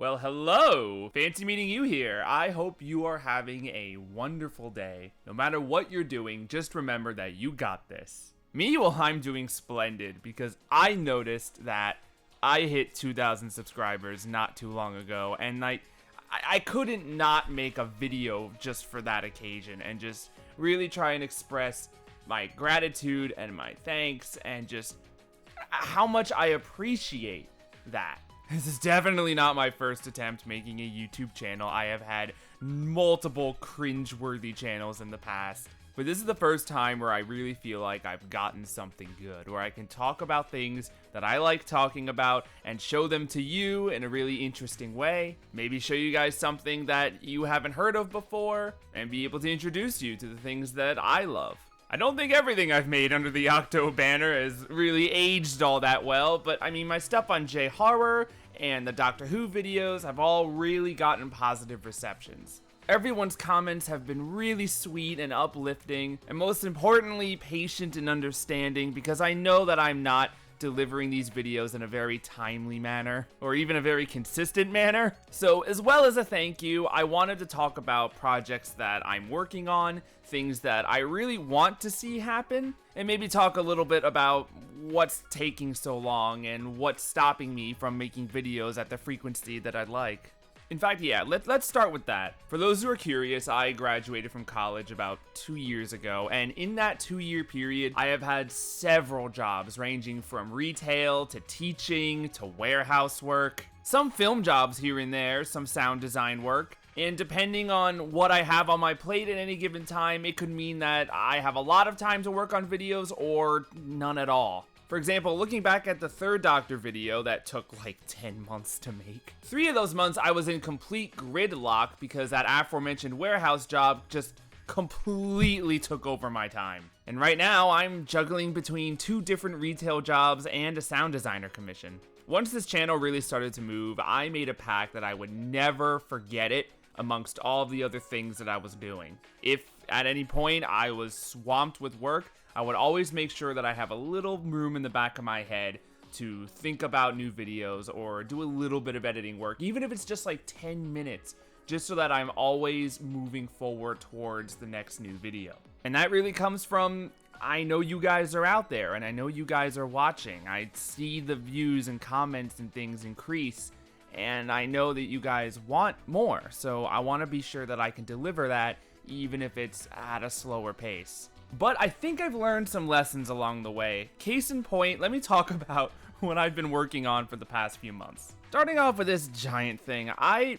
Well, hello! Fancy meeting you here. I hope you are having a wonderful day. No matter what you're doing, just remember that you got this. Me, well, I'm doing splendid because I noticed that I hit 2,000 subscribers not too long ago, and I couldn't not make a video just for that occasion and just really try and express my gratitude and my thanks and just how much I appreciate that. This is definitely not my first attempt making a YouTube channel. I have had multiple cringe-worthy channels in the past. But this is the first time where I really feel like I've gotten something good, where I can talk about things that I like talking about and show them to you in a really interesting way. Maybe show you guys something that you haven't heard of before, and be able to introduce you to the things that I love. I don't think everything I've made under the Octo banner has really aged all that well, but I mean, my stuff on J-Horror and the Doctor Who videos have all really gotten positive receptions. Everyone's comments have been really sweet and uplifting, and most importantly, patient and understanding, because I know that I'm not delivering these videos in a very timely manner, or even a very consistent manner. So as well as a thank you, I wanted to talk about projects that I'm working on, things that I really want to see happen, and maybe talk a little bit about what's taking so long and what's stopping me from making videos at the frequency that I'd like. In fact, yeah, let's start with that. For those who are curious, I graduated from college about 2 years ago, and in that 2-year period, I have had several jobs ranging from retail to teaching to warehouse work, some film jobs here and there, some sound design work, and depending on what I have on my plate at any given time, it could mean that I have a lot of time to work on videos or none at all. For example, looking back at the third Doctor video that took like 10 months to make, 3 of those months I was in complete gridlock because that aforementioned warehouse job just completely took over my time. And right now, I'm juggling between 2 different retail jobs and a sound designer commission. Once this channel really started to move, I made a pact that I would never forget it amongst all the other things that I was doing. If at any point I was swamped with work, I would always make sure that I have a little room in the back of my head to think about new videos or do a little bit of editing work, even if it's just like 10 minutes, just so that I'm always moving forward towards the next new video. And that really comes from, I know you guys are out there and I know you guys are watching. I see the views and comments and things increase, and I know that you guys want more, so I want to be sure that I can deliver that even if it's at a slower pace. But I think I've learned some lessons along the way. Case in point, let me talk about what I've been working on for the past few months. Starting off with this giant thing, I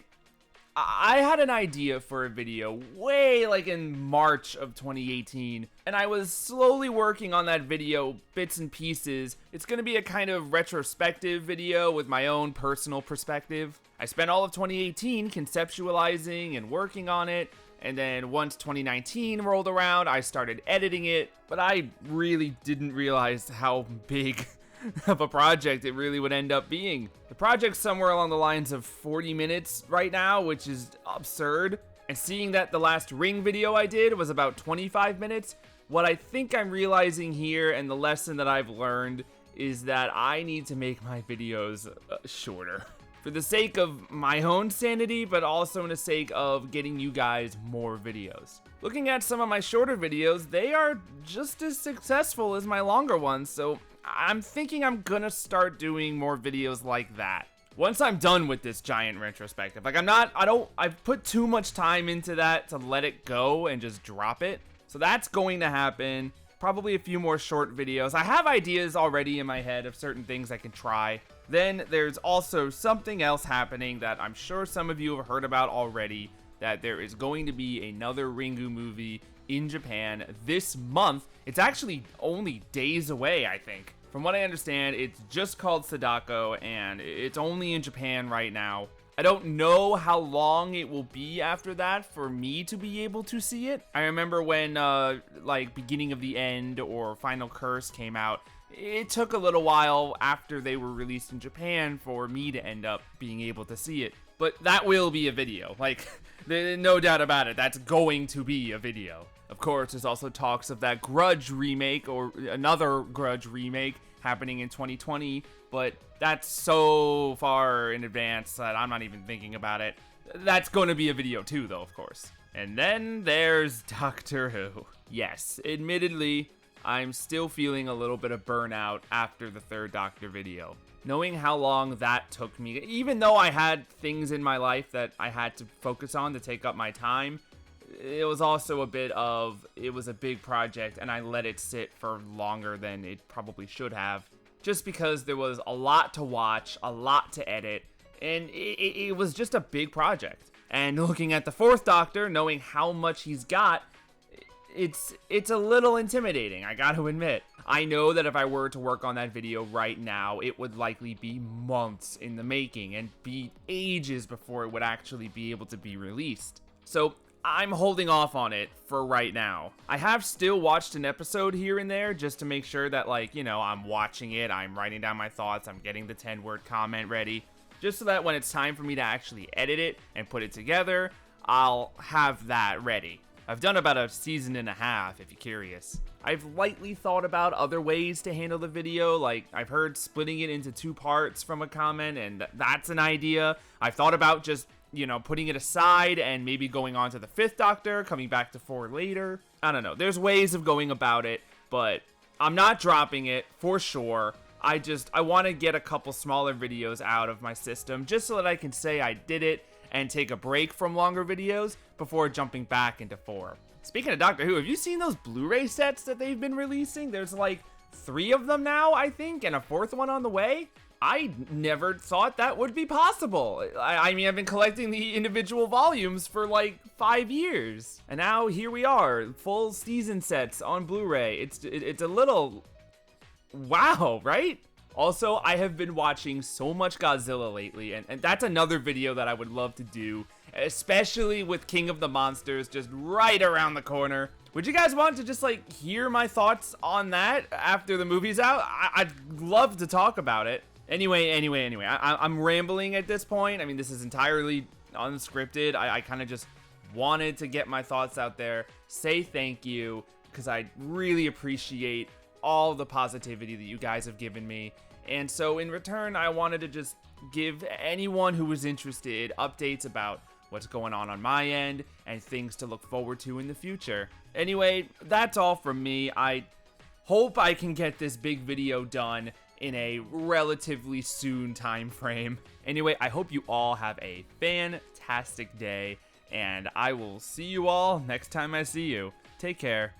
had an idea for a video way like in March of 2018, and I was slowly working on that video bits and pieces. It's gonna be a kind of retrospective video with my own personal perspective. I spent all of 2018 conceptualizing and working on it, and then once 2019 rolled around, I started editing it, but I really didn't realize how big of a project it really would end up being. The project's somewhere along the lines of 40 minutes right now, which is absurd. And seeing that the last Ring video I did was about 25 minutes, what I think I'm realizing here and the lesson that I've learned is that I need to make my videos shorter. For the sake of my own sanity, but also in the sake of getting you guys more videos. Looking at some of my shorter videos, they are just as successful as my longer ones, so I'm thinking I'm gonna start doing more videos like that. Once I'm done with this giant retrospective, like I've put too much time into that to let it go and just drop it. So that's going to happen. Probably a few more short videos. I have ideas already in my head of certain things I can try. Then there's also something else happening that I'm sure some of you have heard about already, that there is going to be another Ringu movie in Japan this month. It's actually only days away, I think. From what I understand, it's just called Sadako, and it's only in Japan right now. I don't know how long it will be after that for me to be able to see it. I remember when, like, Beginning of the End or Final Curse came out, it took a little while after they were released in Japan for me to end up being able to see it. But that will be a video. Like, no doubt about it, that's going to be a video. Of course, there's also talks of that Grudge remake, or another Grudge remake, happening in 2020, but that's so far in advance that I'm not even thinking about it. That's going to be a video too, though, of course. And then there's Doctor Who. Yes, admittedly, I'm still feeling a little bit of burnout after the third Doctor video. Knowing how long that took me, even though I had things in my life that I had to focus on to take up my time, it was also a bit of, it was a big project and I let it sit for longer than it probably should have. Just because there was a lot to watch, a lot to edit, and it was just a big project. And looking at the fourth Doctor, knowing how much he's got, it's a little intimidating, I gotta admit. I know that if I were to work on that video right now, it would likely be months in the making and be ages before it would actually be able to be released. So I'm holding off on it for right now. I have still watched an episode here and there just to make sure that, like, you know, I'm watching it, I'm writing down my thoughts, I'm getting the 10-word comment ready, just so that when it's time for me to actually edit it and put it together, I'll have that ready. I've done about a season and a half, if you're curious. I've lightly thought about other ways to handle the video, like I've heard splitting it into 2 parts from a comment, and that's an idea. I've thought about just, you know, putting it aside and maybe going on to the 5th Doctor, coming back to 4 later. I don't know, there's ways of going about it, but I'm not dropping it for sure. I want to get a couple smaller videos out of my system just so that I can say I did it and take a break from longer videos before jumping back into 4. Speaking of Doctor Who, have you seen those Blu-ray sets that they've been releasing? There's like 3 of them now, I think, and a 4th one on the way. I never thought that would be possible. I mean, I've been collecting the individual volumes for like 5 years, and now here we are, full season sets on Blu-ray. It's a little wow, right? Also, I have been watching so much Godzilla lately, and that's another video that I would love to do, especially with King of the Monsters just right around the corner. Would you guys want to just, like, hear my thoughts on that after the movie's out? I'd love to talk about it. Anyway, I'm rambling at this point. I mean, this is entirely unscripted. I kind of just wanted to get my thoughts out there, say thank you, because I really appreciate all the positivity that you guys have given me. And so in return, I wanted to just give anyone who was interested updates about what's going on my end and things to look forward to in the future. Anyway, that's all from me. I hope I can get this big video done in a relatively soon time frame. Anyway, I hope you all have a fantastic day, and I will see you all next time I see you. Take care.